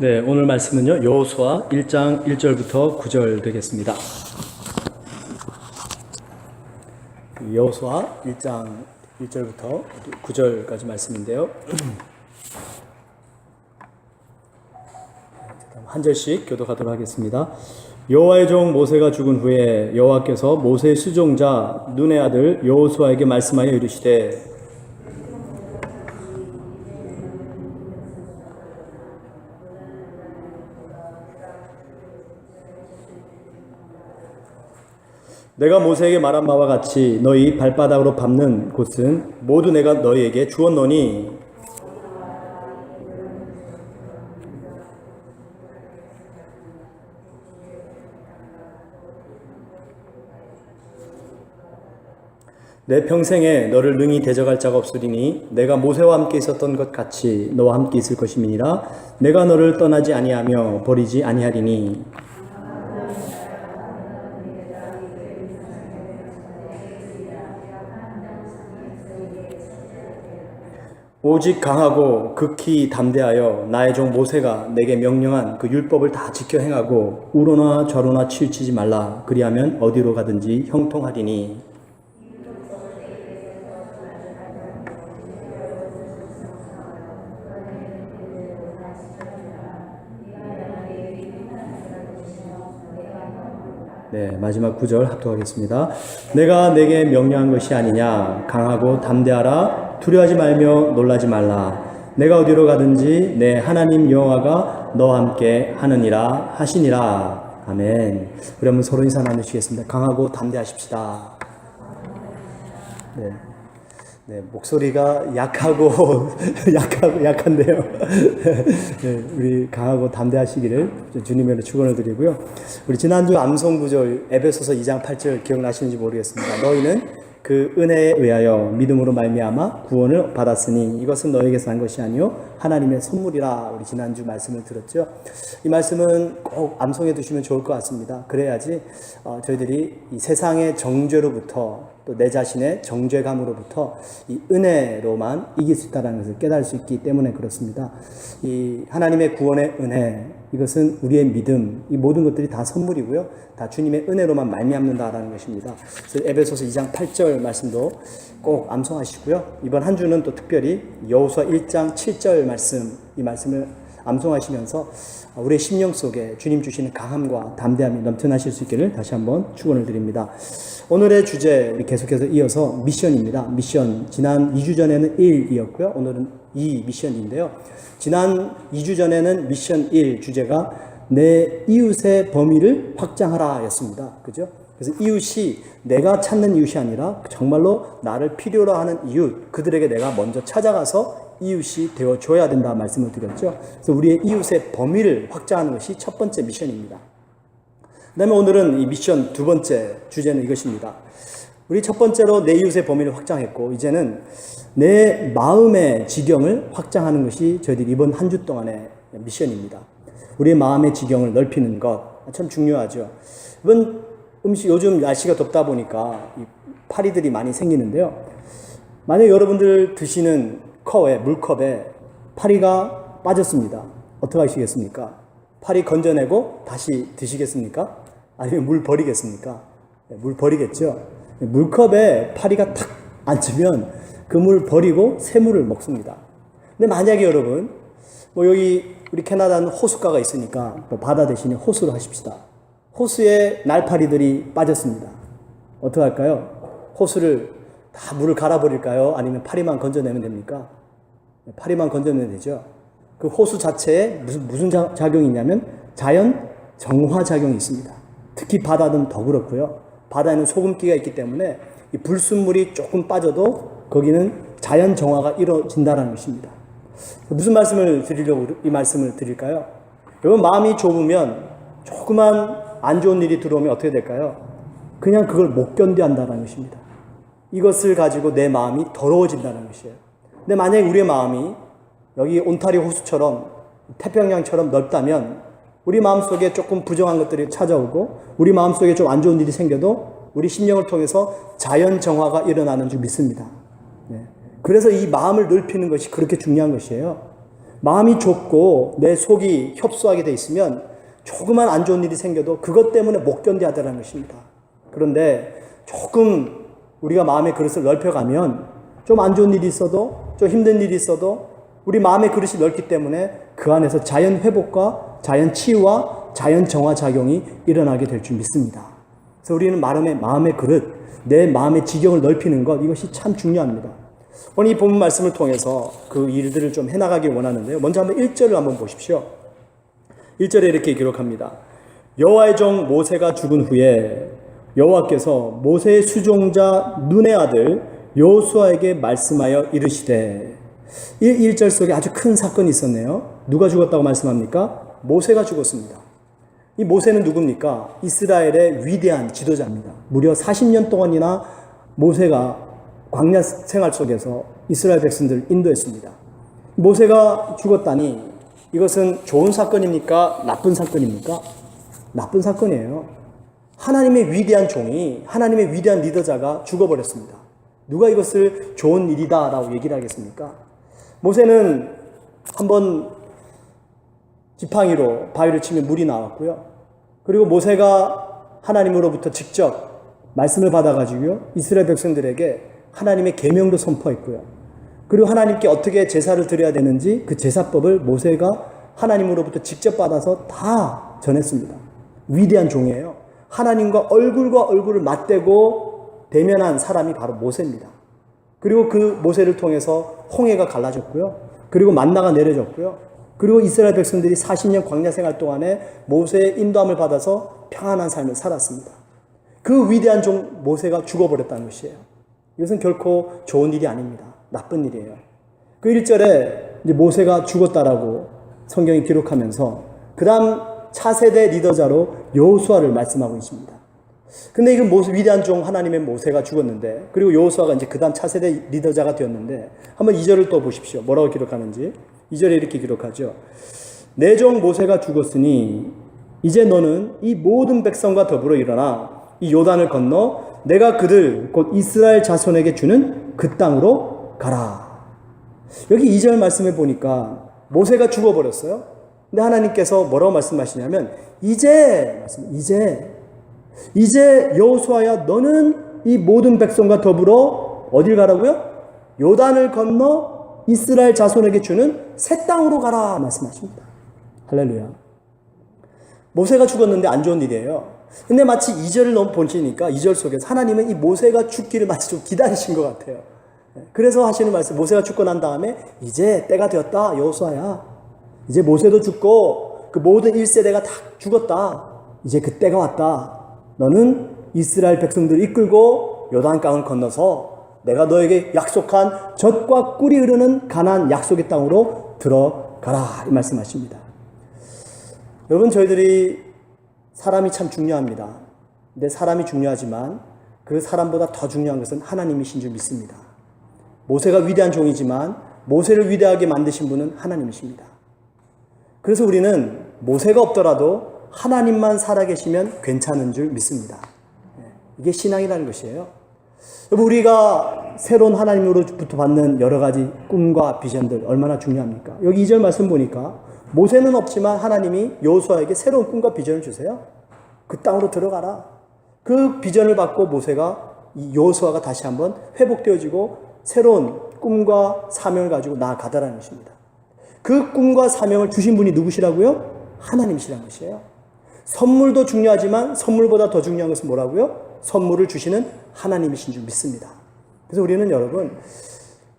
네, 오늘 말씀은요, 여호수아 1장 1절부터 9절 되겠습니다. 여호수아 1장 1절부터 9절까지 말씀인데요. 한 절씩 교독하도록 하겠습니다. 여호와의 종 모세가 죽은 후에 여호와께서 모세의 수종자 눈의 아들 여호수아에게 말씀하여 이르시되 내가 모세에게 말한 바와 같이 너희 발바닥으로 밟는 곳은 모두 내가 너희에게 주었노니 내 평생에 너를 능히 대적할 자가 없으리니 내가 모세와 함께 있었던 것 같이 너와 함께 있을 것임이니라. 내가 너를 떠나지 아니하며 버리지 아니하리니 오직 강하고 극히 담대하여 나의 종 모세가 내게 명령한 그 율법을 다 지켜 행하고 우로나 좌로나 치우치지 말라. 그리하면 어디로 가든지 형통하리니. 네, 마지막 9절 합독하겠습니다. 내가 내게 명령한 것이 아니냐. 강하고 담대하라. 두려워하지 말며 놀라지 말라. 내가 어디로 가든지 내 하나님 여호와가 너와 함께 하느니라 하시니라. 아멘. 우리 한번 서로 인사 나누시겠습니다. 강하고 담대하십시다. 네. 네, 목소리가 약한데요. 네, 우리 강하고 담대하시기를 주님으로 축원을 드리고요. 우리 지난주 암송 구절 에베소서 2장 8절 기억나시는지 모르겠습니다. 너희는 그 은혜에 의하여 믿음으로 말미암아 구원을 받았으니 이것은 너에게서 난 것이 아니요 하나님의 선물이라. 우리 지난주 말씀을 들었죠. 이 말씀은 꼭 암송해 두시면 좋을 것 같습니다. 그래야지 저희들이 이 세상의 정죄로부터 또 내 자신의 정죄감으로부터 이 은혜로만 이길 수 있다는 것을 깨달을 수 있기 때문에 그렇습니다. 이 하나님의 구원의 은혜, 이것은 우리의 믿음, 이 모든 것들이 다 선물이고요. 다 주님의 은혜로만 말미암는다라는 것입니다. 그래서 에베소서 2장 8절 말씀도 꼭 암송하시고요. 이번 한 주는 또 특별히 여호수아 1장 7절 말씀, 이 말씀을 암송하시면서 우리의 심령 속에 주님 주시는 강함과 담대함이 넘쳐나실 수 있기를 다시 한번 축원을 드립니다. 오늘의 주제 우리 계속해서 이어서 미션입니다. 미션, 지난 2주 전에는 1이었고요. 오늘은 2 미션인데요. 지난 2주 전에는 미션 1 주제가 내 이웃의 범위를 확장하라 였습니다. 그죠? 그래서 이웃이 내가 찾는 이웃이 아니라 정말로 나를 필요로 하는 이웃, 그들에게 내가 먼저 찾아가서 이웃이 되어줘야 된다 말씀을 드렸죠. 그래서 우리의 이웃의 범위를 확장하는 것이 첫 번째 미션입니다. 그 다음에 오늘은 이 미션 두 번째 주제는 이것입니다. 우리 첫 번째로 내 이웃의 범위를 확장했고, 이제는 내 마음의 지경을 확장하는 것이 저희들이 이번 한 주 동안의 미션입니다. 우리의 마음의 지경을 넓히는 것 참 중요하죠. 이번 요즘 날씨가 덥다 보니까 이 파리들이 많이 생기는데요. 만약 여러분들 드시는 물컵에 파리가 빠졌습니다. 어떻게 하시겠습니까? 파리 건져내고 다시 드시겠습니까? 아니면 물 버리겠습니까? 물 버리겠죠. 물컵에 파리가 탁 앉으면 그 물 버리고 새 물을 먹습니다. 근데 만약에 여러분, 여기 우리 캐나다는 호숫가가 있으니까 바다 대신에 호수를 하십시다. 호수에 날파리들이 빠졌습니다. 어떻게 할까요? 호수를 다 물을 갈아버릴까요? 아니면 파리만 건져내면 됩니까? 파리만 건져내면 되죠. 그 호수 자체에 무슨 작용이 있냐면 자연 정화 작용이 있습니다. 특히 바다는 더 그렇고요. 바다에는 소금기가 있기 때문에 이 불순물이 조금 빠져도 거기는 자연 정화가 이루어진다는 것입니다. 무슨 말씀을 드리려고 이 말씀을 드릴까요? 여러분, 마음이 좁으면 조그만 안 좋은 일이 들어오면 어떻게 될까요? 그냥 그걸 못 견뎌 한다는 것입니다. 이것을 가지고 내 마음이 더러워진다는 것이에요. 근데 만약에 우리의 마음이 여기 온타리오 호수처럼 태평양처럼 넓다면 우리 마음속에 조금 부정한 것들이 찾아오고 우리 마음속에 좀 안 좋은 일이 생겨도 우리 심령을 통해서 자연 정화가 일어나는 줄 믿습니다. 그래서 이 마음을 넓히는 것이 그렇게 중요한 것이에요. 마음이 좁고 내 속이 협소하게 돼 있으면 조그만 안 좋은 일이 생겨도 그것 때문에 못 견뎌하더라는 것입니다. 그런데 조금 우리가 마음의 그릇을 넓혀가면 좀 안 좋은 일이 있어도, 좀 힘든 일이 있어도 우리 마음의 그릇이 넓기 때문에 그 안에서 자연 회복과 자연 치유와 자연 정화 작용이 일어나게 될 줄 믿습니다. 그래서 우리는 마음의 그릇, 내 마음의 지경을 넓히는 것, 이것이 참 중요합니다. 오늘 이 본문 말씀을 통해서 그 일들을 좀 해나가길 원하는데요. 먼저 한번 1절을 한번 보십시오. 1절에 이렇게 기록합니다. 여호와의 종 모세가 죽은 후에 여호와께서 모세의 수종자 눈의 아들 여호수아에게 말씀하여 이르시되, 1절 속에 아주 큰 사건이 있었네요. 누가 죽었다고 말씀합니까? 모세가 죽었습니다. 이 모세는 누굽니까? 이스라엘의 위대한 지도자입니다. 무려 40년 동안이나 모세가 광야 생활 속에서 이스라엘 백성들을 인도했습니다. 모세가 죽었다니 이것은 좋은 사건입니까? 나쁜 사건입니까? 나쁜 사건이에요. 하나님의 위대한 종이, 하나님의 위대한 리더자가 죽어버렸습니다. 누가 이것을 좋은 일이다 라고 얘기를 하겠습니까? 모세는 한번 지팡이로 바위를 치면 물이 나왔고요. 그리고 모세가 하나님으로부터 직접 말씀을 받아가지고요, 이스라엘 백성들에게 하나님의 계명도 선포했고요. 그리고 하나님께 어떻게 제사를 드려야 되는지 그 제사법을 모세가 하나님으로부터 직접 받아서 다 전했습니다. 위대한 종이에요. 하나님과 얼굴과 얼굴을 맞대고 대면한 사람이 바로 모세입니다. 그리고 그 모세를 통해서 홍해가 갈라졌고요. 그리고 만나가 내려졌고요. 그리고 이스라엘 백성들이 40년 광야 생활 동안에 모세의 인도함을 받아서 평안한 삶을 살았습니다. 그 위대한 종 모세가 죽어버렸다는 것이에요. 이것은 결코 좋은 일이 아닙니다. 나쁜 일이에요. 그 1절에 이제 모세가 죽었다라고 성경이 기록하면서 그 다음 차세대 리더자로 여호수아를 말씀하고 있습니다. 근데 이건 위대한 종 하나님의 모세가 죽었는데, 그리고 여호수아가 이제 그 다음 차세대 리더자가 되었는데, 한번 2절을 또 보십시오. 뭐라고 기록하는지. 2절에 이렇게 기록하죠. 내 종 모세가 죽었으니 이제 너는 이 모든 백성과 더불어 일어나 이 요단을 건너 내가 그들 곧 이스라엘 자손에게 주는 그 땅으로 가라. 여기 2절 말씀을 보니까 모세가 죽어버렸어요. 근데 하나님께서 뭐라고 말씀하시냐면 이제 여호수아야, 너는 이 모든 백성과 더불어 어딜 가라고요? 요단을 건너 이스라엘 자손에게 주는 새 땅으로 가라 말씀하십니다. 할렐루야. 모세가 죽었는데 안 좋은 일이에요. 근데 마치 2절을 너무 보시니까 2절 속에서 하나님은 이 모세가 죽기를 마치 좀 기다리신 것 같아요. 그래서 하시는 말씀, 모세가 죽고 난 다음에 이제 때가 되었다 여호수아야. 이제 모세도 죽고 그 모든 1세대가 다 죽었다. 이제 그 때가 왔다. 너는 이스라엘 백성들을 이끌고 요단강을 건너서 내가 너에게 약속한 젖과 꿀이 흐르는 가나안 약속의 땅으로 들어가라 이 말씀하십니다. 여러분, 저희들이 사람이 참 중요합니다. 근데 사람이 중요하지만 그 사람보다 더 중요한 것은 하나님이신 줄 믿습니다. 모세가 위대한 종이지만 모세를 위대하게 만드신 분은 하나님이십니다. 그래서 우리는 모세가 없더라도 하나님만 살아계시면 괜찮은 줄 믿습니다. 이게 신앙이라는 것이에요. 우리가 새로운 하나님으로부터 받는 여러 가지 꿈과 비전들 얼마나 중요합니까? 여기 2절 말씀 보니까 모세는 없지만 하나님이 여호수아에게 새로운 꿈과 비전을 주세요. 그 땅으로 들어가라. 그 비전을 받고 모세가, 이 여호수아가 다시 한번 회복되어지고 새로운 꿈과 사명을 가지고 나아가더라는 것입니다. 그 꿈과 사명을 주신 분이 누구시라고요? 하나님이시라는 것이에요. 선물도 중요하지만 선물보다 더 중요한 것은 뭐라고요? 선물을 주시는 하나님이신 줄 믿습니다. 그래서 우리는 여러분,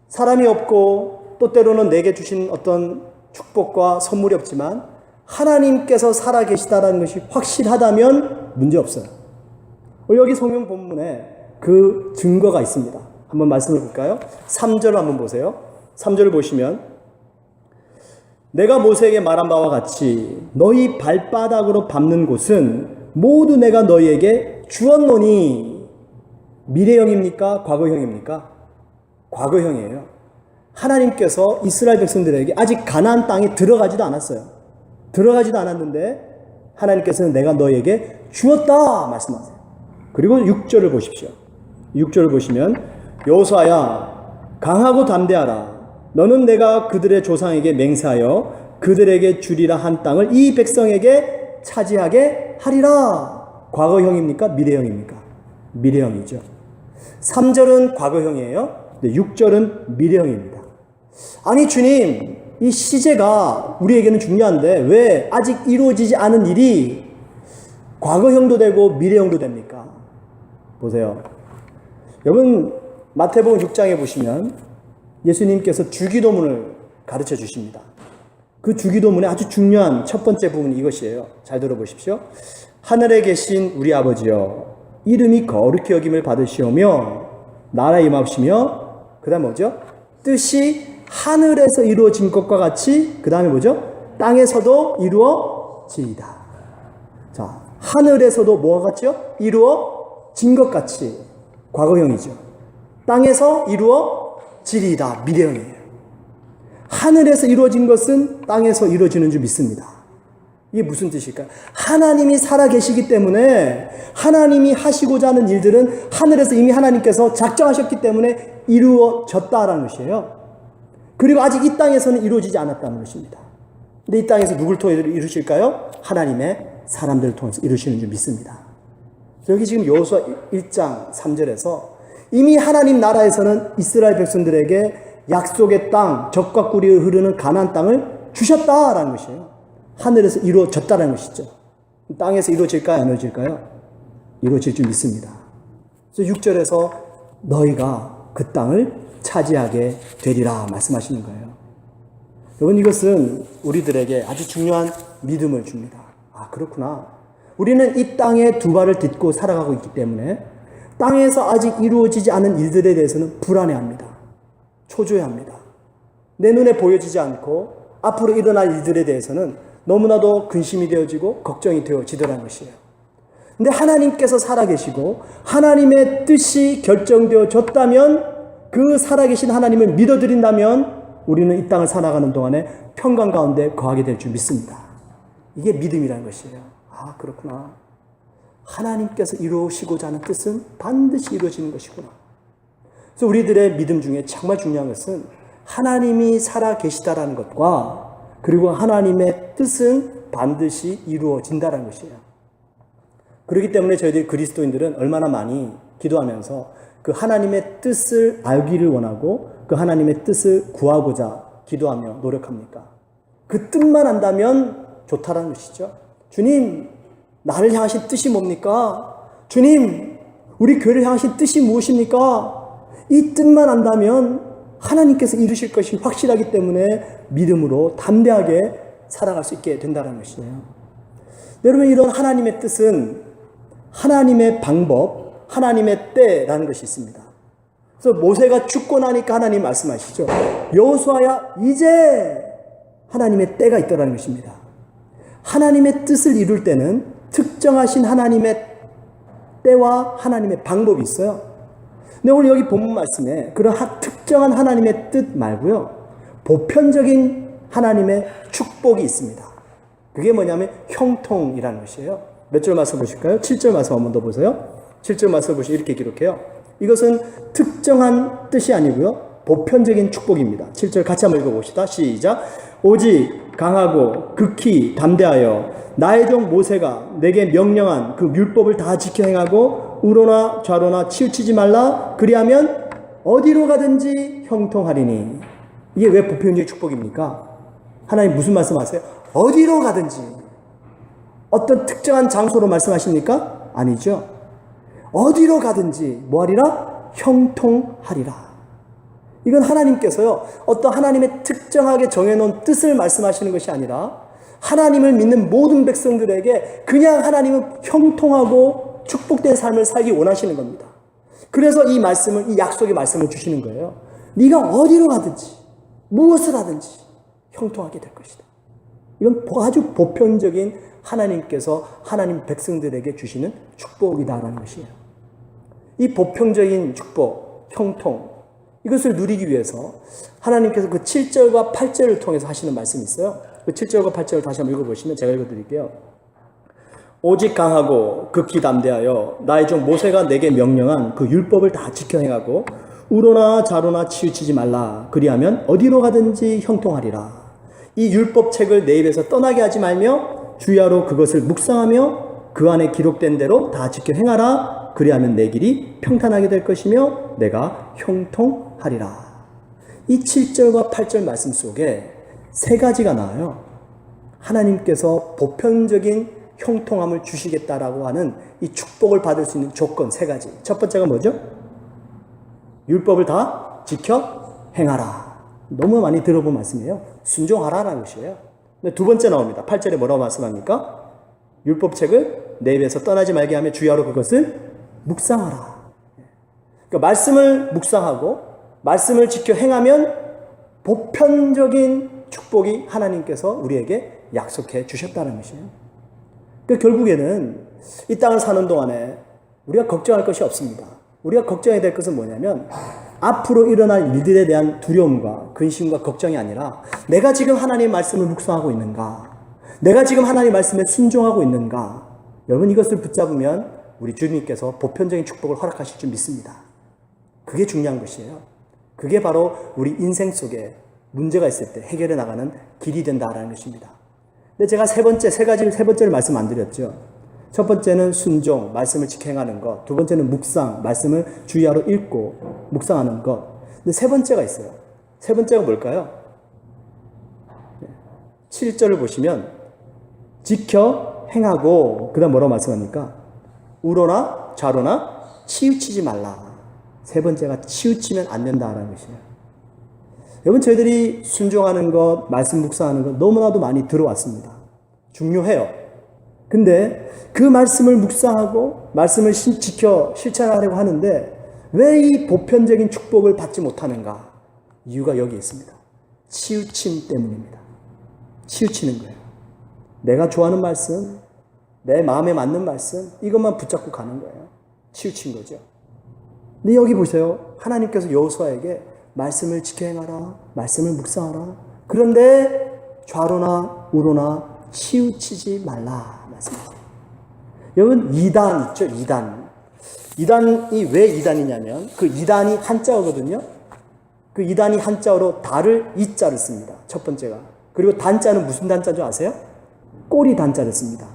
사람이 없고 또 때로는 내게 주신 어떤 축복과 선물이 없지만 하나님께서 살아계시다라는 것이 확실하다면 문제없어요. 여기 성경 본문에 그 증거가 있습니다. 한번 말씀을 볼까요? 3절을 한번 보세요. 3절을 보시면 내가 모세에게 말한 바와 같이 너희 발바닥으로 밟는 곳은 모두 내가 너희에게 주었노니. 미래형입니까? 과거형입니까? 과거형이에요. 하나님께서 이스라엘 백성들에게 아직 가나안 땅에 들어가지도 않았어요. 들어가지도 않았는데 하나님께서는 내가 너희에게 주었다 말씀하세요. 그리고 6절을 보십시오. 6절을 보시면 여호수아야, 강하고 담대하라. 너는 내가 그들의 조상에게 맹세하여 그들에게 주리라 한 땅을 이 백성에게 차지하게 하리라. 과거형입니까? 미래형입니까? 미래형이죠. 3절은 과거형이에요. 6절은 미래형입니다. 아니 주님, 이 시제가 우리에게는 중요한데 왜 아직 이루어지지 않은 일이 과거형도 되고 미래형도 됩니까? 보세요. 여러분 마태복음 6장에 보시면 예수님께서 주기도문을 가르쳐 주십니다. 그 주기도문의 아주 중요한 첫 번째 부분이 이것이에요. 잘 들어보십시오. 하늘에 계신 우리 아버지여, 이름이 거룩히 여김을 받으시오며 나라 임하시며, 그 다음에 뭐죠? 뜻이 하늘에서 이루어진 것과 같이, 그 다음에 뭐죠? 땅에서도 이루어지이다. 자, 하늘에서도 뭐가 같죠? 이루어진 것 같이, 과거형이죠. 땅에서 이루어지리이다, 미래형이에요. 하늘에서 이루어진 것은 땅에서 이루어지는 줄 믿습니다. 이게 무슨 뜻일까요? 하나님이 살아계시기 때문에 하나님이 하시고자 하는 일들은 하늘에서 이미 하나님께서 작정하셨기 때문에 이루어졌다라는 것이에요. 그리고 아직 이 땅에서는 이루어지지 않았다는 것입니다. 근데 이 땅에서 누굴 통해 이루실까요? 하나님의 사람들을 통해서 이루시는 줄 믿습니다. 여기 지금 여호수아 1장 3절에서 이미 하나님 나라에서는 이스라엘 백성들에게 약속의 땅, 젖과 꿀이 흐르는 가나안 땅을 주셨다라는 것이에요. 하늘에서 이루어졌다는 것이죠. 땅에서 이루어질까요? 안 이루어질까요? 이루어질 줄 믿습니다. 그래서 6절에서 너희가 그 땅을 차지하게 되리라 말씀하시는 거예요. 여러분, 이것은 우리들에게 아주 중요한 믿음을 줍니다. 아, 그렇구나. 우리는 이 땅에 두 발을 딛고 살아가고 있기 때문에 땅에서 아직 이루어지지 않은 일들에 대해서는 불안해합니다. 초조해합니다. 내 눈에 보여지지 않고 앞으로 일어날 일들에 대해서는 너무나도 근심이 되어지고 걱정이 되어지더라는 것이에요. 근데 하나님께서 살아계시고 하나님의 뜻이 결정되어졌다면, 그 살아계신 하나님을 믿어드린다면 우리는 이 땅을 살아가는 동안에 평강 가운데 거하게 될 줄 믿습니다. 이게 믿음이라는 것이에요. 아, 그렇구나. 하나님께서 이루시고자 하는 뜻은 반드시 이루어지는 것이구나. 그래서 우리들의 믿음 중에 정말 중요한 것은 하나님이 살아계시다라는 것과, 그리고 하나님의 뜻은 반드시 이루어진다는 것이에요. 그렇기 때문에 저희들 그리스도인들은 얼마나 많이 기도하면서 그 하나님의 뜻을 알기를 원하고 그 하나님의 뜻을 구하고자 기도하며 노력합니까? 그 뜻만 안다면 좋다라는 것이죠. 주님, 나를 향하신 뜻이 뭡니까? 주님, 우리 교회를 향하신 뜻이 무엇입니까? 이 뜻만 안다면 하나님께서 이루실 것이 확실하기 때문에 믿음으로 담대하게 살아갈 수 있게 된다는 것이에요. 여러분, 이런 하나님의 뜻은 하나님의 방법, 하나님의 때라는 것이 있습니다. 그래서 모세가 죽고 나니까 하나님 말씀하시죠. 여호수아야, 이제 하나님의 때가 있다는 것입니다. 하나님의 뜻을 이룰 때는 특정하신 하나님의 때와 하나님의 방법이 있어요. 근데 오늘 여기 본문 말씀에 그런 특정한 하나님의 뜻 말고요, 보편적인 하나님의 축복이 있습니다. 그게 뭐냐면 형통이라는 것이에요. 몇 절 말씀 보실까요? 7절 말씀 한번 더 보세요. 7절 말씀 보시면 이렇게 기록해요. 이것은 특정한 뜻이 아니고요, 보편적인 축복입니다. 7절 같이 한번 읽어봅시다. 시작. 오직 강하고 극히 담대하여 나의 종 모세가 내게 명령한 그 율법을 다 지켜 행하고 우로나 좌로나 치우치지 말라. 그리하면 어디로 가든지 형통하리니. 이게 왜 보편적인 축복입니까? 하나님 무슨 말씀하세요? 어디로 가든지. 어떤 특정한 장소로 말씀하십니까? 아니죠. 어디로 가든지 뭐하리라? 형통하리라. 이건 하나님께서요, 어떤 하나님의 특정하게 정해놓은 뜻을 말씀하시는 것이 아니라 하나님을 믿는 모든 백성들에게 그냥 하나님은 형통하고 축복된 삶을 살기 원하시는 겁니다. 그래서 이 말씀을, 이 약속의 말씀을 주시는 거예요. 네가 어디로 가든지 무엇을 하든지 형통하게 될 것이다. 이건 아주 보편적인 하나님께서 하나님 백성들에게 주시는 축복이다라는 것이에요. 이 보편적인 축복, 형통, 이것을 누리기 위해서 하나님께서 그 7절과 8절을 통해서 하시는 말씀이 있어요. 그 7절과 8절을 다시 한번 읽어보시면 제가 읽어드릴게요. 오직 강하고 극히 담대하여 나의 종 모세가 내게 명령한 그 율법을 다 지켜 행하고 우로나 좌로나 치우치지 말라. 그리하면 어디로 가든지 형통하리라. 이 율법책을 내 입에서 떠나게 하지 말며 주야로 그것을 묵상하며 그 안에 기록된 대로 다 지켜 행하라. 그리하면 내 길이 평탄하게 될 것이며 내가 형통하리라. 이 7절과 8절 말씀 속에 세 가지가 나와요. 하나님께서 보편적인 형통함을 주시겠다라고 하는 이 축복을 받을 수 있는 조건 세 가지. 첫 번째가 뭐죠? 율법을 다 지켜 행하라. 너무 많이 들어본 말씀이에요. 순종하라라는 것이에요. 근데 두 번째 나옵니다. 8절에 뭐라고 말씀합니까? 율법책을 내 입에서 떠나지 말게 하며 주야로 그것을 묵상하라. 그러니까 말씀을 묵상하고 말씀을 지켜 행하면 보편적인 축복이 하나님께서 우리에게 약속해 주셨다는 것이에요. 그러니까 결국에는 이 땅을 사는 동안에 우리가 걱정할 것이 없습니다. 우리가 걱정해야 될 것은 뭐냐면 앞으로 일어날 일들에 대한 두려움과 근심과 걱정이 아니라 내가 지금 하나님의 말씀을 묵상하고 있는가? 내가 지금 하나님의 말씀에 순종하고 있는가? 여러분 이것을 붙잡으면 우리 주님께서 보편적인 축복을 허락하실 줄 믿습니다. 그게 중요한 것이에요. 그게 바로 우리 인생 속에 문제가 있을 때 해결해 나가는 길이 된다라는 것입니다. 근데 제가 세 번째를 말씀 안 드렸죠. 첫 번째는 순종, 말씀을 지켜 행하는 것. 두 번째는 묵상, 말씀을 주의하러 읽고 묵상하는 것. 근데 세 번째가 있어요. 세 번째가 뭘까요? 7절을 보시면 지켜 행하고 그 다음 뭐라고 말씀합니까? 우로나 좌로나 치우치지 말라. 세 번째가 치우치면 안 된다라는 것이에요. 여러분 저희들이 순종하는 것, 말씀 묵상하는 것 너무나도 많이 들어왔습니다. 중요해요. 근데 그 말씀을 묵상하고 말씀을 지켜 실천하려고 하는데 왜 이 보편적인 축복을 받지 못하는가? 이유가 여기 있습니다. 치우침 때문입니다. 치우치는 거예요. 내가 좋아하는 말씀, 내 마음에 맞는 말씀 이것만 붙잡고 가는 거예요. 치우친 거죠. 근데 여기 보세요. 하나님께서 여호수아에게 말씀을 지켜 행하라. 말씀을 묵상하라. 그런데 좌로나 우로나 치우치지 말라 말씀하세요. 여러분 이단 있죠? 이단이 왜 이단이냐면 그 이단이 한자어거든요. 그 이단이 한자어로 달을 이자를 씁니다. 첫 번째가. 그리고 단자는 무슨 단자인지 아세요? 꼬리 단자를 씁니다.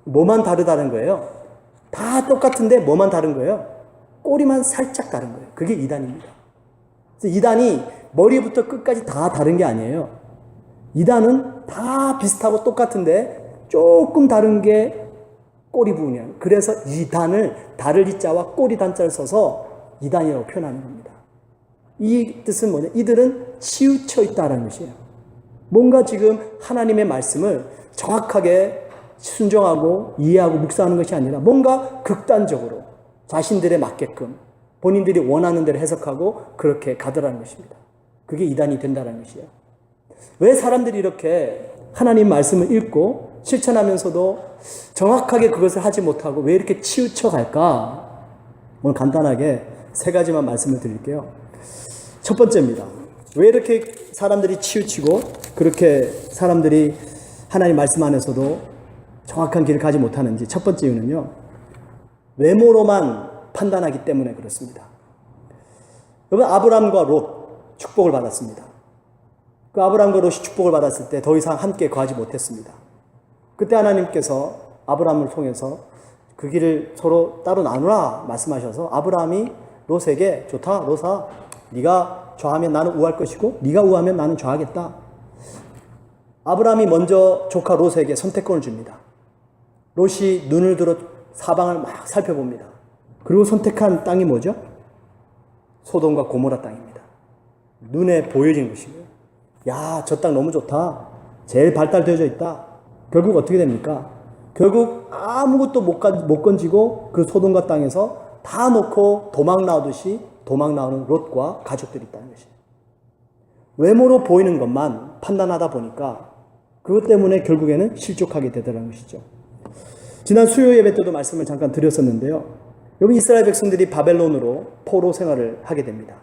뭐만 다르다는 거예요? 다 똑같은데 뭐만 다른 거예요? 꼬리만 살짝 다른 거예요. 그게 이단입니다. 그래서 이단이 머리부터 끝까지 다 다른 게 아니에요. 이단은 다 비슷하고 똑같은데 조금 다른 게 꼬리 부분이에요. 그래서 이단을 달을 이자와 꼬리 단자를 써서 이단이라고 표현하는 겁니다. 이 뜻은 뭐냐? 이들은 치우쳐 있다는 것이에요. 뭔가 지금 하나님의 말씀을 정확하게 순종하고 이해하고 묵상하는 것이 아니라 뭔가 극단적으로 자신들에 맞게끔 본인들이 원하는 대로 해석하고 그렇게 가더라는 것입니다. 그게 이단이 된다는 것이에요. 왜 사람들이 이렇게 하나님 말씀을 읽고 실천하면서도 정확하게 그것을 하지 못하고 왜 이렇게 치우쳐 갈까? 오늘 간단하게 세 가지만 말씀을 드릴게요. 첫 번째입니다. 왜 이렇게 사람들이 치우치고 그렇게 사람들이 하나님 말씀 안에서도 정확한 길을 가지 못하는지 첫 번째 이유는요. 외모로만 판단하기 때문에 그렇습니다. 여러분 아브람과 롯 축복을 받았습니다. 그 아브람과 롯이 축복을 받았을 때 더 이상 함께 거하지 못했습니다. 그때 하나님께서 아브람을 통해서 그 길을 서로 따로 나누라 말씀하셔서 아브람이 롯에게 좋다 롯아 네가 좌하면 나는 우할 것이고 네가 우하면 나는 좌하겠다. 아브람이 먼저 조카 롯에게 선택권을 줍니다. 롯이 눈을 들어 사방을 막 살펴봅니다. 그리고 선택한 땅이 뭐죠? 소돔과 고모라 땅입니다. 눈에 보여지는 것이고요. 야, 저 땅 너무 좋다. 제일 발달되어져 있다. 결국 어떻게 됩니까? 결국 아무것도 못 건지고 그 소돔과 땅에서 다 놓고 도망 나오듯이 도망 나오는 롯과 가족들이 있다는 것이에요. 외모로 보이는 것만 판단하다 보니까 그것 때문에 결국에는 실족하게 되더라는 것이죠. 지난 수요 예배 때도 말씀을 잠깐 드렸었는데요. 여기 이스라엘 백성들이 바벨론으로 포로 생활을 하게 됩니다.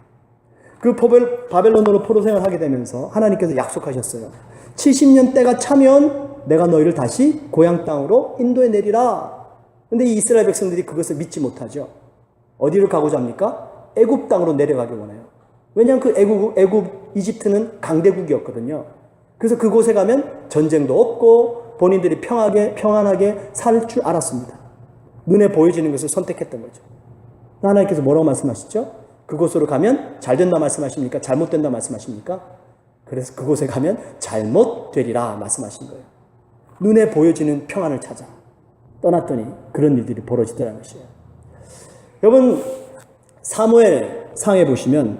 그 바벨론으로 포로 생활을 하게 되면서 하나님께서 약속하셨어요. 70년 때가 차면 내가 너희를 다시 고향 땅으로 인도해 내리라. 근데 이 이스라엘 백성들이 그것을 믿지 못하죠. 어디로 가고자 합니까? 애굽 땅으로 내려가기 원해요. 왜냐하면 그 애굽 이집트는 강대국이었거든요. 그래서 그곳에 가면 전쟁도 없고 본인들이 평안하게 살 줄 알았습니다. 눈에 보여지는 것을 선택했던 거죠. 하나님께서 뭐라고 말씀하시죠? 그곳으로 가면 잘 된다 말씀하십니까? 잘못된다 말씀하십니까? 그래서 그곳에 가면 잘못되리라 말씀하신 거예요. 눈에 보여지는 평안을 찾아 떠났더니 그런 일들이 벌어지더라는 것이에요. 여러분, 사무엘 상에 보시면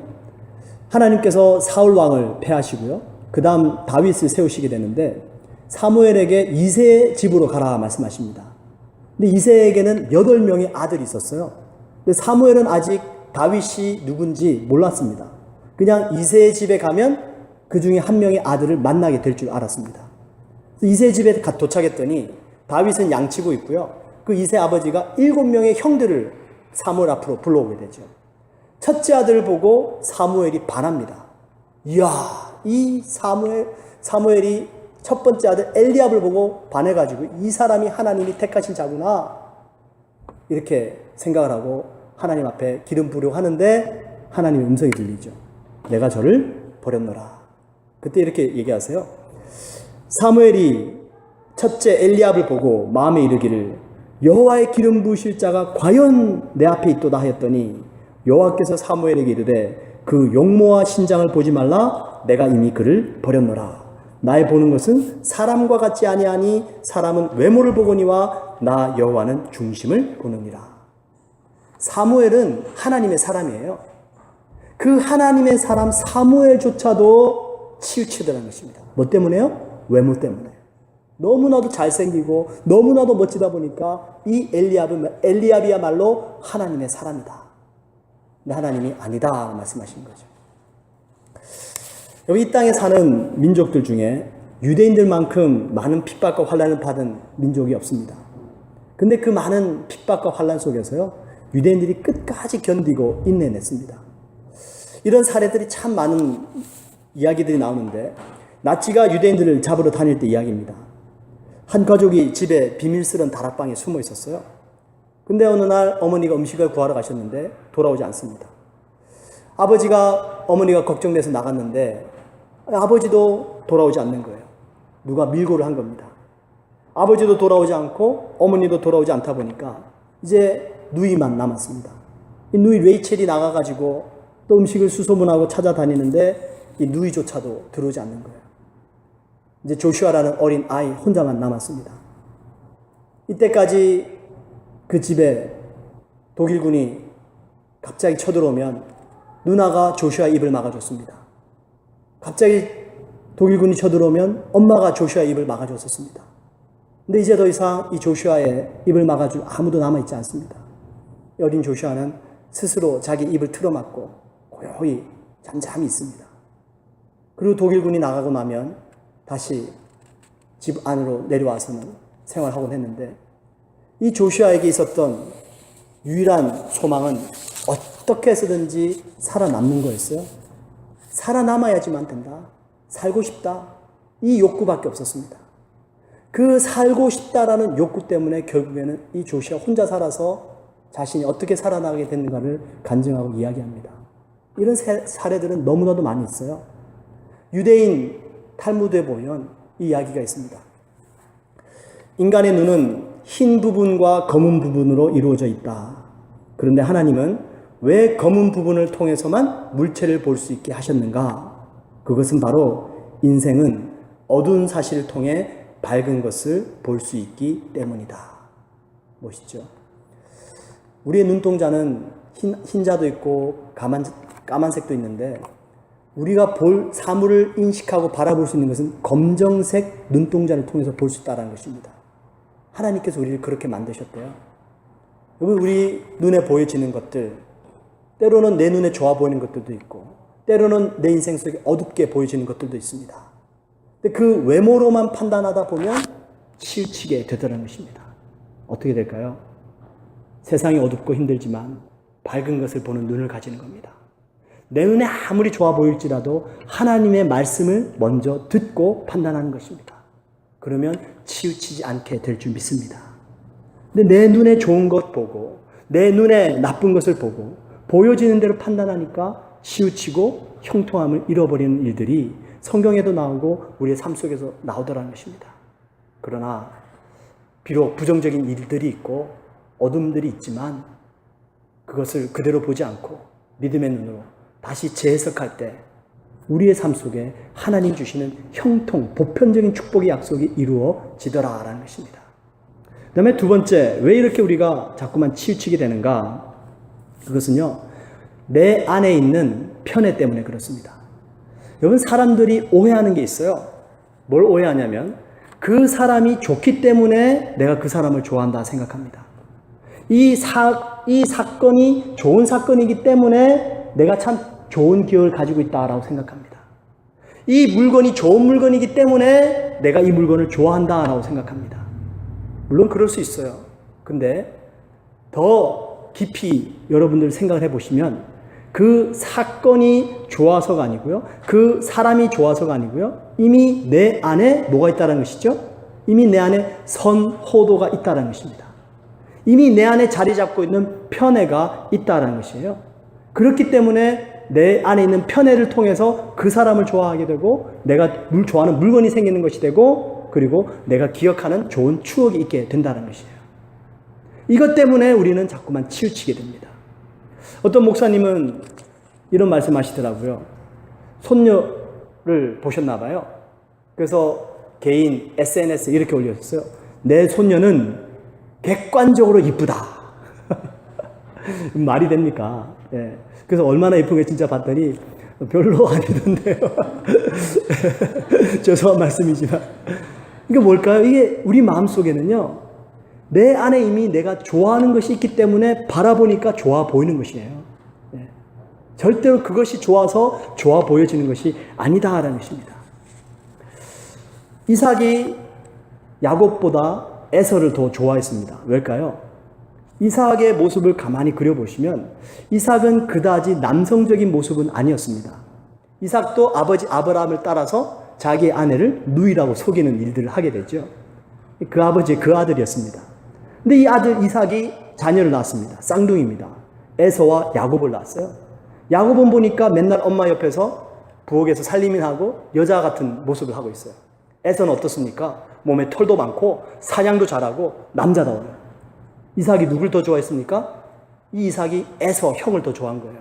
하나님께서 사울 왕을 패하시고요. 그 다음 다윗을 세우시게 되는데 사무엘에게 이새의 집으로 가라 말씀하십니다. 근데 이새에게는 8명의 아들이 있었어요. 근데 사무엘은 아직 다윗이 누군지 몰랐습니다. 그냥 이새의 집에 가면 그 중에 한 명의 아들을 만나게 될 줄 알았습니다. 이새 집에 도착했더니 다윗은 양치고 있고요. 그 이새 아버지가 7명의 형들을 사무엘 앞으로 불러오게 되죠. 첫째 아들을 보고 사무엘이 반합니다. 이야, 이 사무엘이 첫 번째 아들 엘리압을 보고 반해가지고 이 사람이 하나님이 택하신 자구나 이렇게 생각을 하고 하나님 앞에 기름 부으려고 하는데 하나님의 음성이 들리죠. 내가 저를 버렸노라. 그때 이렇게 얘기하세요. 사무엘이 첫째 엘리압을 보고 마음에 이르기를 여호와의 기름 부으실 자가 과연 내 앞에 있도다 하였더니 여호와께서 사무엘에게 이르되 그 용모와 신장을 보지 말라. 내가 이미 그를 버렸노라. 나의 보는 것은 사람과 같지 아니하니 사람은 외모를 보거니와 나 여호와는 중심을 보느니라. 사무엘은 하나님의 사람이에요. 그 하나님의 사람 사무엘조차도 치우치더라는 것입니다. 뭐 때문에요? 외모 때문에. 너무나도 잘생기고 너무나도 멋지다 보니까 이 엘리압이야말로 하나님의 사람이다. 근데 하나님이 아니다 말씀하신 거죠. 여기 이 땅에 사는 민족들 중에 유대인들만큼 많은 핍박과 환난을 받은 민족이 없습니다. 근데 그 많은 핍박과 환난 속에서요, 유대인들이 끝까지 견디고 인내냈습니다. 이런 사례들이 참 많은 이야기들이 나오는데 나치가 유대인들을 잡으러 다닐 때 이야기입니다. 한 가족이 집에 비밀스런 다락방에 숨어 있었어요. 근데 어느 날 어머니가 음식을 구하러 가셨는데 돌아오지 않습니다. 어머니가 걱정돼서 나갔는데 아버지도 돌아오지 않는 거예요. 누가 밀고를 한 겁니다. 아버지도 돌아오지 않고 어머니도 돌아오지 않다 보니까 이제 누이만 남았습니다. 이 누이 레이첼이 나가가지고 또 음식을 수소문하고 찾아다니는데 이 누이조차도 들어오지 않는 거예요. 이제 조슈아라는 어린 아이 혼자만 남았습니다. 이때까지 그 집에 독일군이 갑자기 쳐들어오면 누나가 조슈아 입을 막아줬습니다. 갑자기 독일군이 쳐들어오면 엄마가 조슈아 입을 막아줬었습니다. 근데 이제 더 이상 이 조슈아의 입을 막아줄 아무도 남아있지 않습니다. 어린 조슈아는 스스로 자기 입을 틀어막고 고요히 잠잠히 있습니다. 그리고 독일군이 나가고 나면 다시 집 안으로 내려와서는 생활하곤 했는데 이 조슈아에게 있었던 유일한 소망은 어떻게 해서든지 살아남는 거였어요. 살아남아야지만 된다. 살고 싶다. 이 욕구밖에 없었습니다. 그 살고 싶다라는 욕구 때문에 결국에는 이 조슈아 혼자 살아서 자신이 어떻게 살아나가게 됐는가를 간증하고 이야기합니다. 이런 사례들은 너무나도 많이 있어요. 유대인 탈무드에 보면 이 이야기가 있습니다. 인간의 눈은 흰 부분과 검은 부분으로 이루어져 있다. 그런데 하나님은 왜 검은 부분을 통해서만 물체를 볼 수 있게 하셨는가? 그것은 바로 인생은 어두운 사실을 통해 밝은 것을 볼 수 있기 때문이다. 멋있죠? 우리의 눈동자는 흰자도 있고 까만색도 있는데 우리가 볼 사물을 인식하고 바라볼 수 있는 것은 검정색 눈동자를 통해서 볼 수 있다는 것입니다. 하나님께서 우리를 그렇게 만드셨대요. 여러분, 우리 눈에 보여지는 것들, 때로는 내 눈에 좋아 보이는 것들도 있고 때로는 내 인생 속에 어둡게 보여지는 것들도 있습니다. 근데 그 외모로만 판단하다 보면 치우치게 되더라는 것입니다. 어떻게 될까요? 세상이 어둡고 힘들지만 밝은 것을 보는 눈을 가지는 겁니다. 내 눈에 아무리 좋아 보일지라도 하나님의 말씀을 먼저 듣고 판단하는 것입니다. 그러면 치우치지 않게 될 줄 믿습니다. 근데 내 눈에 좋은 것 보고 내 눈에 나쁜 것을 보고 보여지는 대로 판단하니까 치우치고 형통함을 잃어버리는 일들이 성경에도 나오고 우리의 삶 속에서 나오더라는 것입니다. 그러나 비록 부정적인 일들이 있고 어둠들이 있지만 그것을 그대로 보지 않고 믿음의 눈으로 다시 재해석할 때 우리의 삶 속에 하나님 주시는 형통, 보편적인 축복의 약속이 이루어지더라라는 것입니다. 그 다음에 두 번째, 왜 이렇게 우리가 자꾸만 치우치게 되는가? 그것은요, 내 안에 있는 편애 때문에 그렇습니다. 여러분, 사람들이 오해하는 게 있어요. 뭘 오해하냐면 그 사람이 좋기 때문에 내가 그 사람을 좋아한다 생각합니다. 이 사건이 좋은 사건이기 때문에 내가 참 좋은 기억을 가지고 있다라고 생각합니다. 이 물건이 좋은 물건이기 때문에 내가 이 물건을 좋아한다라고 생각합니다. 물론 그럴 수 있어요. 근데 더 깊이 여러분들 생각을 해보시면 그 사건이 좋아서가 아니고요. 그 사람이 좋아서가 아니고요. 이미 내 안에 뭐가 있다는 것이죠? 이미 내 안에 선호도가 있다는 것입니다. 이미 내 안에 자리 잡고 있는 편애가 있다는 것이에요. 그렇기 때문에 내 안에 있는 편애를 통해서 그 사람을 좋아하게 되고 내가 좋아하는 물건이 생기는 것이 되고 그리고 내가 기억하는 좋은 추억이 있게 된다는 것이에요. 이것 때문에 우리는 자꾸만 치우치게 됩니다. 어떤 목사님은 이런 말씀 하시더라고요. 손녀를 보셨나 봐요. 그래서 개인 SNS에 이렇게 올렸어요. 내 손녀는 객관적으로 이쁘다. 말이 됩니까? 예. 그래서 얼마나 예쁜 게 진짜 봤더니 별로 아니던데요. 죄송한 말씀이지만. 이게 뭘까요? 이게 우리 마음속에는요. 내 안에 이미 내가 좋아하는 것이 있기 때문에 바라보니까 좋아 보이는 것이에요. 예. 절대로 그것이 좋아서 좋아 보여지는 것이 아니다라는 것입니다. 이삭이 야곱보다 에서를 더 좋아했습니다. 왜일까요? 이삭의 모습을 가만히 그려보시면 이삭은 그다지 남성적인 모습은 아니었습니다. 이삭도 아버지 아브라함을 따라서 자기의 아내를 누이라고 속이는 일들을 하게 되죠. 그 아버지의 그 아들이었습니다. 근데 이 아들 이삭이 자녀를 낳았습니다. 쌍둥이입니다. 에서와 야곱을 낳았어요. 야곱은 보니까 맨날 엄마 옆에서 부엌에서 살림하고 여자 같은 모습을 하고 있어요. 에서는 어떻습니까? 몸에 털도 많고 사냥도 잘하고 남자다워요. 이삭이 누굴 더 좋아했습니까? 이 이삭이 에서 형을 더 좋아한 거예요.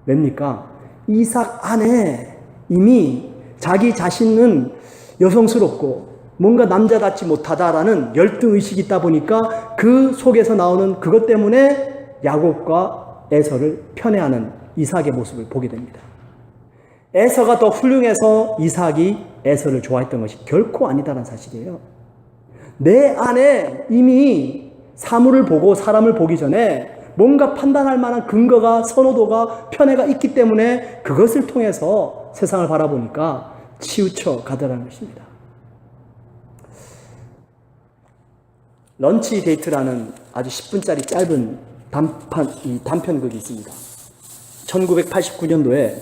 왜입니까? 이삭 안에 이미 자기 자신은 여성스럽고 뭔가 남자답지 못하다라는 열등의식이 있다 보니까 그 속에서 나오는 그것 때문에 야곱과 에서를 편애하는 이삭의 모습을 보게 됩니다. 에서가 더 훌륭해서 이삭이 에서를 좋아했던 것이 결코 아니다라는 사실이에요. 내 안에 이미 사물을 보고 사람을 보기 전에 뭔가 판단할 만한 근거가 선호도가 편애가 있기 때문에 그것을 통해서 세상을 바라보니까 치우쳐 가더라는 것입니다. 런치 데이트라는 아주 10분짜리 짧은 단편극이 있습니다. 1989년도에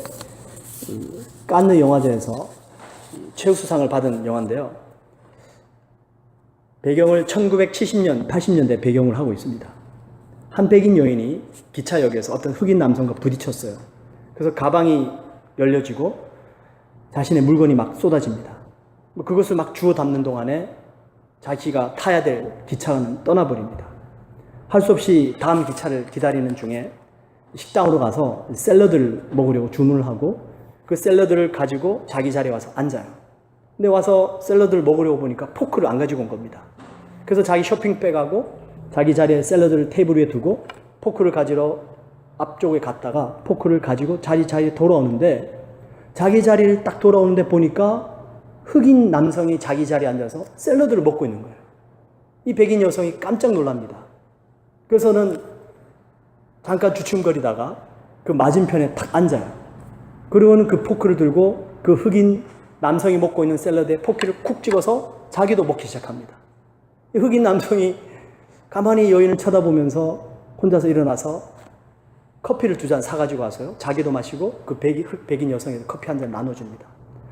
칸느 영화제에서 최우수상을 받은 영화인데요. 배경을 1970년, 80년대 배경을 하고 있습니다. 한 백인 여인이 기차역에서 어떤 흑인 남성과 부딪혔어요. 그래서 가방이 열려지고 자신의 물건이 막 쏟아집니다. 그것을 막 주워 담는 동안에 자기가 타야 될 기차는 떠나버립니다. 할 수 없이 다음 기차를 기다리는 중에 식당으로 가서 샐러드를 먹으려고 주문을 하고 그 샐러드를 가지고 자기 자리에 와서 앉아요. 근데 와서 샐러드를 먹으려고 보니까 포크를 안 가지고 온 겁니다. 그래서 자기 쇼핑백하고 자기 자리에 샐러드를 테이블 위에 두고 포크를 가지러 앞쪽에 갔다가 포크를 가지고 자리에 돌아오는데 자기 자리를 딱 돌아오는데 보니까 흑인 남성이 자기 자리에 앉아서 샐러드를 먹고 있는 거예요. 이 백인 여성이 깜짝 놀랍니다. 그래서는 잠깐 주춤거리다가 그 맞은편에 탁 앉아요. 그리고는 그 포크를 들고 그 흑인 남성이 먹고 있는 샐러드에 포크를 쿡 찍어서 자기도 먹기 시작합니다. 이 흑인 남성이 가만히 여인을 쳐다보면서 혼자서 일어나서 커피를 2잔 사가지고 와서요. 자기도 마시고 그 백인 여성에게 커피 한 잔 나눠줍니다.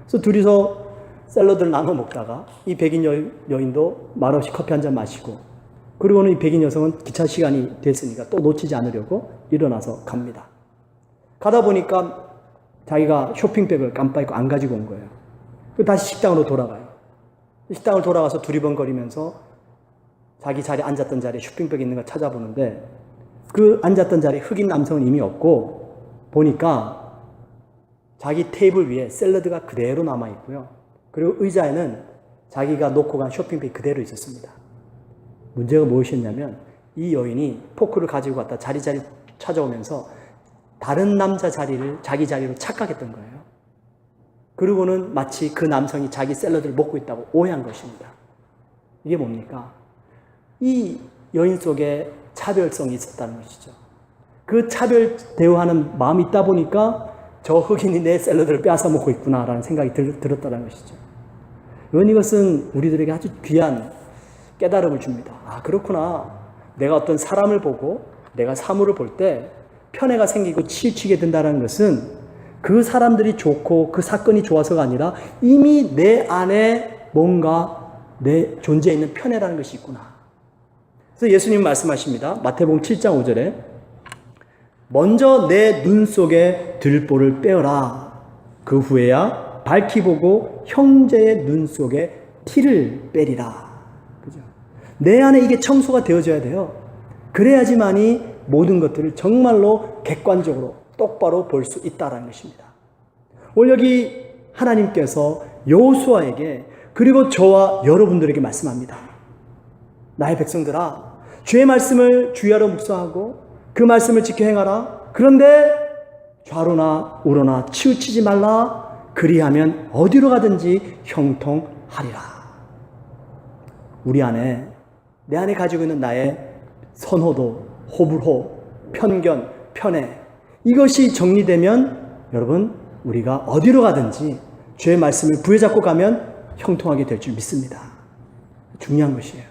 그래서 둘이서 샐러드를 나눠 먹다가 이 백인 여인도 말없이 커피 한 잔 마시고 그리고는 이 백인 여성은 기차 시간이 됐으니까 또 놓치지 않으려고 일어나서 갑니다. 가다 보니까 자기가 쇼핑백을 깜빡이고 안 가지고 온 거예요. 다시 식당으로 돌아가요. 식당을 돌아가서 두리번거리면서 자기 자리에 앉았던 자리에 쇼핑백이 있는 걸 찾아보는데 그 앉았던 자리에 흑인 남성은 이미 없고 보니까 자기 테이블 위에 샐러드가 그대로 남아있고요. 그리고 의자에는 자기가 놓고 간 쇼핑백이 그대로 있었습니다. 문제가 무엇이었냐면 이 여인이 포크를 가지고 갔다 자리 찾아오면서 다른 남자 자리를 자기 자리로 착각했던 거예요. 그리고는 마치 그 남성이 자기 샐러드를 먹고 있다고 오해한 것입니다. 이게 뭡니까? 이 여인 속에 차별성이 있었다는 것이죠. 그 차별 대우하는 마음이 있다 보니까 저 흑인이 내 샐러드를 빼앗아 먹고 있구나라는 생각이 들었다는 것이죠. 이것은 우리들에게 아주 귀한 깨달음을 줍니다. 아, 그렇구나. 내가 어떤 사람을 보고 내가 사물을 볼 때 편애가 생기고 치우치게 된다는 것은 그 사람들이 좋고 그 사건이 좋아서가 아니라 이미 내 안에 뭔가 내 존재에 있는 편애라는 것이 있구나. 그래서 예수님 말씀하십니다. 마태복음 7장 5절에 먼저 내 눈 속에 들보를 빼어라. 그 후에야 밝히 보고 형제의 눈 속에 티를 빼리라. 그죠? 내 안에 이게 청소가 되어져야 돼요. 그래야지만이 모든 것들을 정말로 객관적으로 똑바로 볼 수 있다는 것입니다. 오늘 여기 하나님께서 여호수아에게 그리고 저와 여러분들에게 말씀합니다. 나의 백성들아, 주의 말씀을 주의하러 묵상하고 그 말씀을 지켜 행하라. 그런데 좌로나 우로나 치우치지 말라. 그리하면 어디로 가든지 형통하리라. 우리 안에, 내 안에 가지고 있는 나의 선호도, 호불호, 편견, 편애, 이것이 정리되면 여러분 우리가 어디로 가든지 주의 말씀을 부여잡고 가면 형통하게 될 줄 믿습니다. 중요한 것이에요.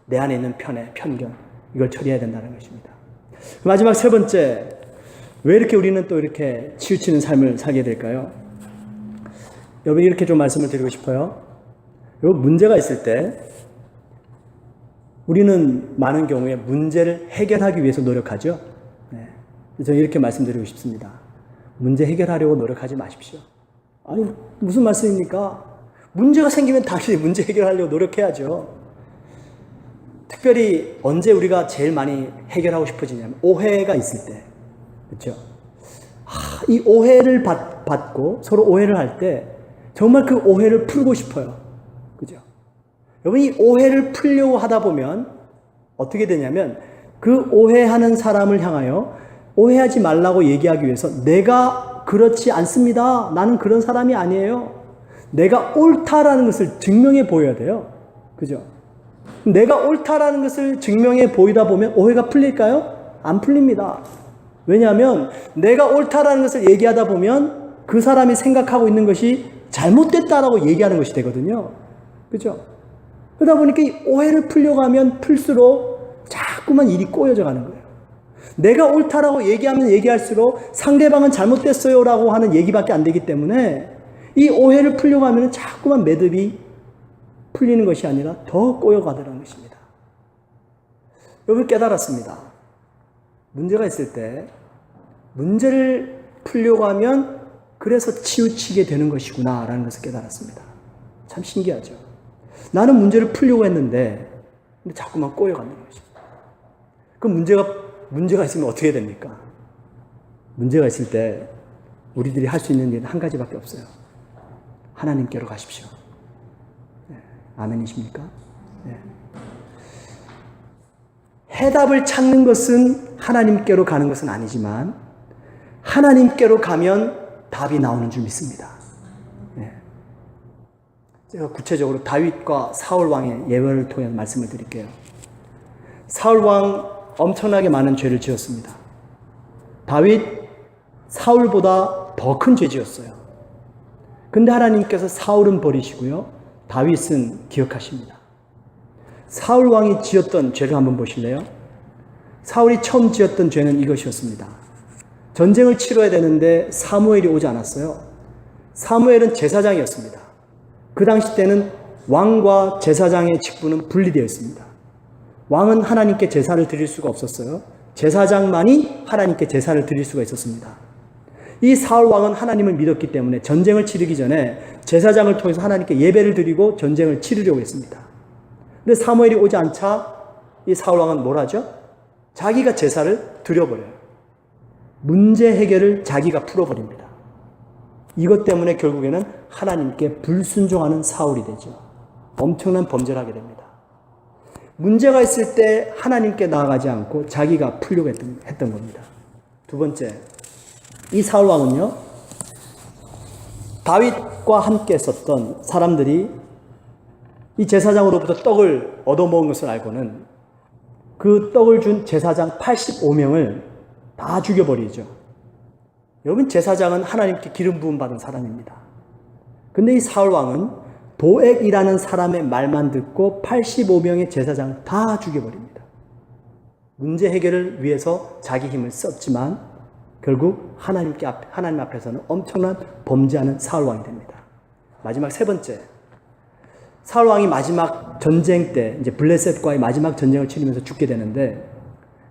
내 안에 있는 편애, 편견, 이걸 처리해야 된다는 것입니다. 마지막 세 번째, 왜 이렇게 우리는 또 이렇게 치우치는 삶을 살게 될까요? 여러분, 이렇게 좀 말씀을 드리고 싶어요. 여러분, 문제가 있을 때 우리는 많은 경우에 문제를 해결하기 위해서 노력하죠. 네. 저는 이렇게 말씀드리고 싶습니다. 문제 해결하려고 노력하지 마십시오. 아니, 무슨 말씀입니까? 문제가 생기면 당연히 문제 해결하려고 노력해야죠. 특별히 언제 우리가 제일 많이 해결하고 싶어지냐면 오해가 있을 때. 그렇죠? 이 오해를 받고 서로 오해를 할 때 정말 그 오해를 풀고 싶어요. 그죠? 여러분, 이 오해를 풀려고 하다 보면 어떻게 되냐면 그 오해하는 사람을 향하여 오해하지 말라고 얘기하기 위해서 내가 그렇지 않습니다. 나는 그런 사람이 아니에요. 내가 옳다라는 것을 증명해 보여야 돼요. 그죠? 내가 옳다라는 것을 증명해 보이다 보면 오해가 풀릴까요? 안 풀립니다. 왜냐하면 내가 옳다라는 것을 얘기하다 보면 그 사람이 생각하고 있는 것이 잘못됐다라고 얘기하는 것이 되거든요. 그죠? 그러다 보니까 이 오해를 풀려고 하면 풀수록 자꾸만 일이 꼬여져 가는 거예요. 내가 옳다라고 얘기하면 얘기할수록 상대방은 잘못됐어요 라고 하는 얘기밖에 안 되기 때문에 이 오해를 풀려고 하면 자꾸만 매듭이 풀리는 것이 아니라 더 꼬여가더라는 것입니다. 여러분, 깨달았습니다. 문제가 있을 때 문제를 풀려고 하면 그래서 치우치게 되는 것이구나 라는 것을 깨달았습니다. 참 신기하죠. 나는 문제를 풀려고 했는데 근데 자꾸만 꼬여가는 것입니다. 그 문제가 있으면 어떻게 됩니까? 문제가 있을 때 우리들이 할 수 있는 일은 한 가지밖에 없어요. 하나님께로 가십시오. 네. 아멘이십니까? 네. 해답을 찾는 것은 하나님께로 가는 것은 아니지만 하나님께로 가면 답이 나오는 줄 믿습니다. 네. 제가 구체적으로 다윗과 사울 왕의 예언을 통해 말씀을 드릴게요. 사울 왕 엄청나게 많은 죄를 지었습니다. 다윗 사울보다 더 큰 죄 지었어요. 근데 하나님께서 사울은 버리시고요, 다윗은 기억하십니다. 사울 왕이 지었던 죄를 한번 보실래요? 사울이 처음 지었던 죄는 이것이었습니다. 전쟁을 치러야 되는데 사무엘이 오지 않았어요. 사무엘은 제사장이었습니다. 그 당시 때는 왕과 제사장의 직분은 분리되어 있습니다. 왕은 하나님께 제사를 드릴 수가 없었어요. 제사장만이 하나님께 제사를 드릴 수가 있었습니다. 이 사울 왕은 하나님을 믿었기 때문에 전쟁을 치르기 전에 제사장을 통해서 하나님께 예배를 드리고 전쟁을 치르려고 했습니다. 근데 사무엘이 오지 않자 이 사울 왕은 뭘 하죠? 자기가 제사를 드려버려요. 문제 해결을 자기가 풀어버립니다. 이것 때문에 결국에는 하나님께 불순종하는 사울이 되죠. 엄청난 범죄를 하게 됩니다. 문제가 있을 때 하나님께 나아가지 않고 자기가 풀려고 했던 겁니다. 두 번째, 이 사울 왕은요, 다윗과 함께 있었던 사람들이 이 제사장으로부터 떡을 얻어먹은 것을 알고는 그 떡을 준 제사장 85명을 다 죽여버리죠. 여러분, 제사장은 하나님께 기름 부음 받은 사람입니다. 근데 이 사울 왕은 도액이라는 사람의 말만 듣고 85명의 제사장을 다 죽여버립니다. 문제 해결을 위해서 자기 힘을 썼지만 결국 하나님 앞에서는 엄청난 범죄하는 사울 왕이 됩니다. 마지막 세 번째, 사울 왕이 마지막 전쟁 때 이제 블레셋과의 마지막 전쟁을 치르면서 죽게 되는데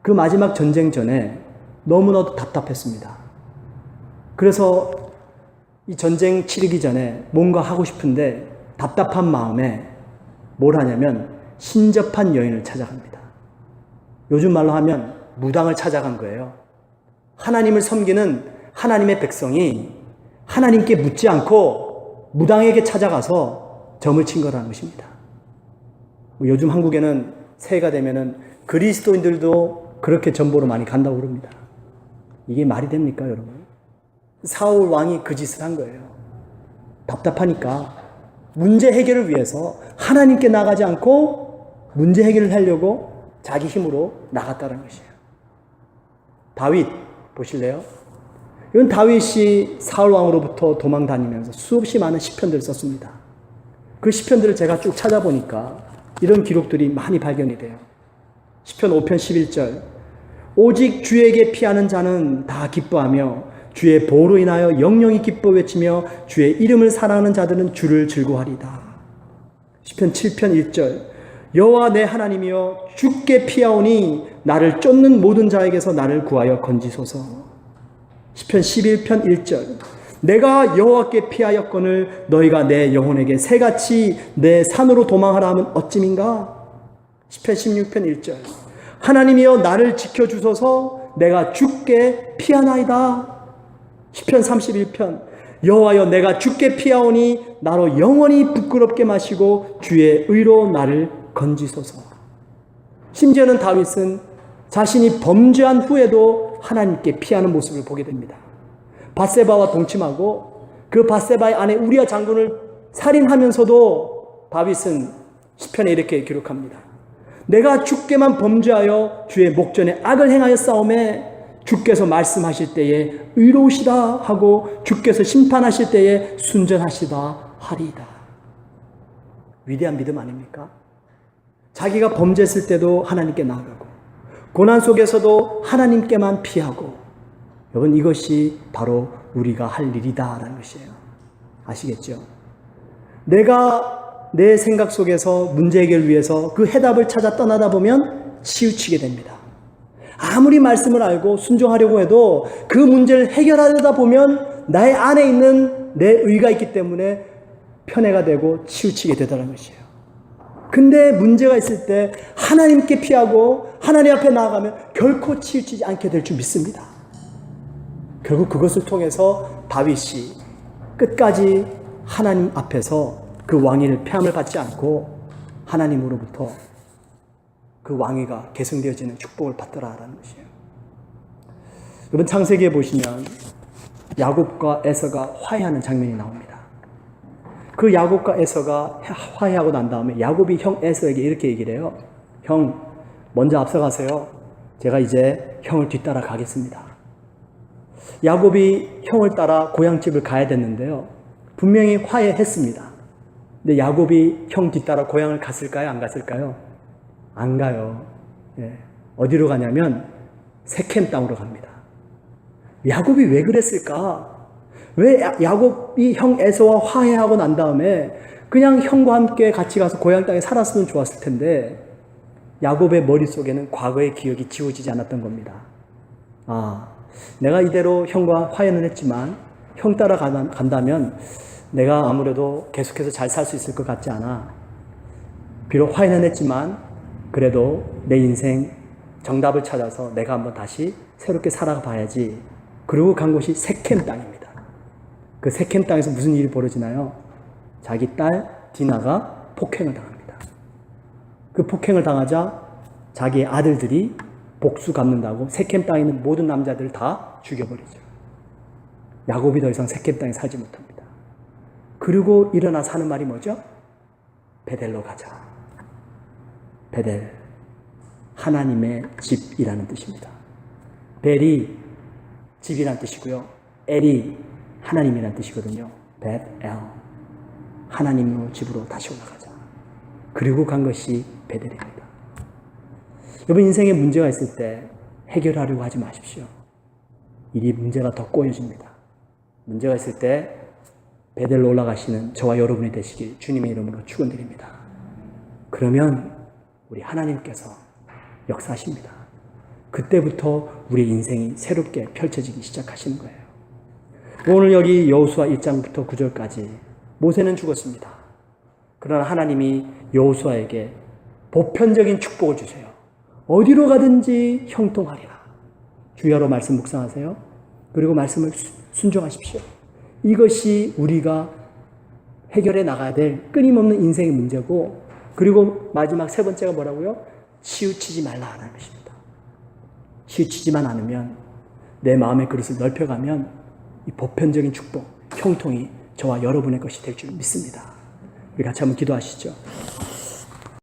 그 마지막 전쟁 전에 너무나도 답답했습니다. 그래서 이 전쟁 치르기 전에 뭔가 하고 싶은데 답답한 마음에 뭘 하냐면 신접한 여인을 찾아갑니다. 요즘 말로 하면 무당을 찾아간 거예요. 하나님을 섬기는 하나님의 백성이 하나님께 묻지 않고 무당에게 찾아가서 점을 친 거라는 것입니다. 요즘 한국에는 새해가 되면은 그리스도인들도 그렇게 점보로 많이 간다고 그럽니다. 이게 말이 됩니까, 여러분? 사울 왕이 그 짓을 한 거예요. 답답하니까 문제 해결을 위해서 하나님께 나가지 않고 문제 해결을 하려고 자기 힘으로 나갔다는 것이에요. 다윗 보실래요? 이건 다윗이 사울 왕으로부터 도망 다니면서 수없이 많은 시편들을 썼습니다. 그 시편들을 제가 쭉 찾아보니까 이런 기록들이 많이 발견이 돼요. 시편 5편 11절, 오직 주에게 피하는 자는 다 기뻐하며 주의 보호로 인하여 영영이 기뻐 외치며 주의 이름을 사랑하는 자들은 주를 즐거워하리다. 시편 7편 1절, 여호와 내 하나님이여 주께 피하오니 나를 쫓는 모든 자에게서 나를 구하여 건지소서. 시편 11편 1절, 내가 여호와께 피하였거늘 너희가 내 영혼에게 새같이 내 산으로 도망하라 하면 어찌민가. 시편 16편 1절, 하나님이여 나를 지켜주소서 내가 주께 피하나이다. 시편 31편, 여호와여 내가 주께 피하오니 나로 영원히 부끄럽게 마시고 주의 의로 나를 건지소서. 심지어는 다윗은 자신이 범죄한 후에도 하나님께 피하는 모습을 보게 됩니다. 밧세바와 동침하고 그 밧세바의 아내 우리아 장군을 살인하면서도 다윗은 시편에 이렇게 기록합니다. 내가 주께만 범죄하여 주의 목전에 악을 행하여 싸움에 주께서 말씀하실 때에 의로우시다 하고 주께서 심판하실 때에 순전하시다 하리이다. 위대한 믿음 아닙니까? 자기가 범죄했을 때도 하나님께 나아가고 고난 속에서도 하나님께만 피하고, 여러분 이것이 바로 우리가 할 일이다라는 것이에요. 아시겠죠? 내가 내 생각 속에서 문제 해결을 위해서 그 해답을 찾아 떠나다 보면 치우치게 됩니다. 아무리 말씀을 알고 순종하려고 해도 그 문제를 해결하려다 보면 나의 안에 있는 내 의가 있기 때문에 편애가 되고 치우치게 되더라는 것이에요. 근데 문제가 있을 때 하나님께 피하고 하나님 앞에 나아가면 결코 치우치지 않게 될 줄 믿습니다. 결국 그것을 통해서 다윗이 끝까지 하나님 앞에서 그 왕위를 폐함을 받지 않고 하나님으로부터 그 왕위가 계승되어지는 축복을 받더라라는 것이에요. 여러분 창세기에 보시면 야곱과 에서가 화해하는 장면이 나옵니다. 그 야곱과 에서가 화해하고 난 다음에 야곱이 형 에서에게 이렇게 얘기를 해요. 형, 먼저 앞서가세요. 제가 이제 형을 뒤따라 가겠습니다. 야곱이 형을 따라 고향집을 가야 됐는데요. 분명히 화해했습니다. 근데 야곱이 형 뒤따라 고향을 갔을까요? 안 갔을까요? 안 가요. 예. 어디로 가냐면 세켐 땅으로 갑니다. 야곱이 왜 그랬을까? 왜 야곱이 형 에서와 화해하고 난 다음에 그냥 형과 함께 같이 가서 고향 땅에 살았으면 좋았을 텐데 야곱의 머릿속에는 과거의 기억이 지워지지 않았던 겁니다. 아, 내가 이대로 형과 화해는 했지만 형 따라 간다면 내가 아무래도 계속해서 잘 살 수 있을 것 같지 않아. 비록 화해는 했지만 그래도 내 인생 정답을 찾아서 내가 한번 다시 새롭게 살아봐야지. 그러고 간 곳이 세켐 땅입니다. 그 세켐 땅에서 무슨 일이 벌어지나요? 자기 딸 디나가 폭행을 당합니다. 그 폭행을 당하자 자기의 아들들이 복수 갚는다고 세켐 땅에 있는 모든 남자들을 다 죽여버리죠. 야곱이 더 이상 세켐 땅에 살지 못합니다. 그리고 일어나서 하는 말이 뭐죠? 베델로 가자. 베델, 하나님의 집이라는 뜻입니다. 벨이 집이라는 뜻이고요. 엘이 하나님이라는 뜻이거든요. 벳, 엘, 하나님의 집으로 다시 올라가자. 그리고 간 것이 베델입니다. 여러분, 인생에 문제가 있을 때 해결하려고 하지 마십시오. 일이 문제가 더 꼬여집니다. 문제가 있을 때 베델로 올라가시는 저와 여러분이 되시길 주님의 이름으로 축원드립니다. 그러면 우리 하나님께서 역사하십니다. 그때부터 우리 인생이 새롭게 펼쳐지기 시작하시는 거예요. 오늘 여기 여호수아 1장부터 9절까지 모세는 죽었습니다. 그러나 하나님이 여호수아에게 보편적인 축복을 주세요. 어디로 가든지 형통하리라. 주야로 말씀 묵상하세요. 그리고 말씀을 순종하십시오. 이것이 우리가 해결해 나가야 될 끊임없는 인생의 문제고, 그리고 마지막 세 번째가 뭐라고요? 치우치지 말라라는 것입니다. 치우치지만 않으면, 내 마음의 그릇을 넓혀가면 이 보편적인 축복, 형통이 저와 여러분의 것이 될 줄 믿습니다. 우리 같이 한번 기도하시죠.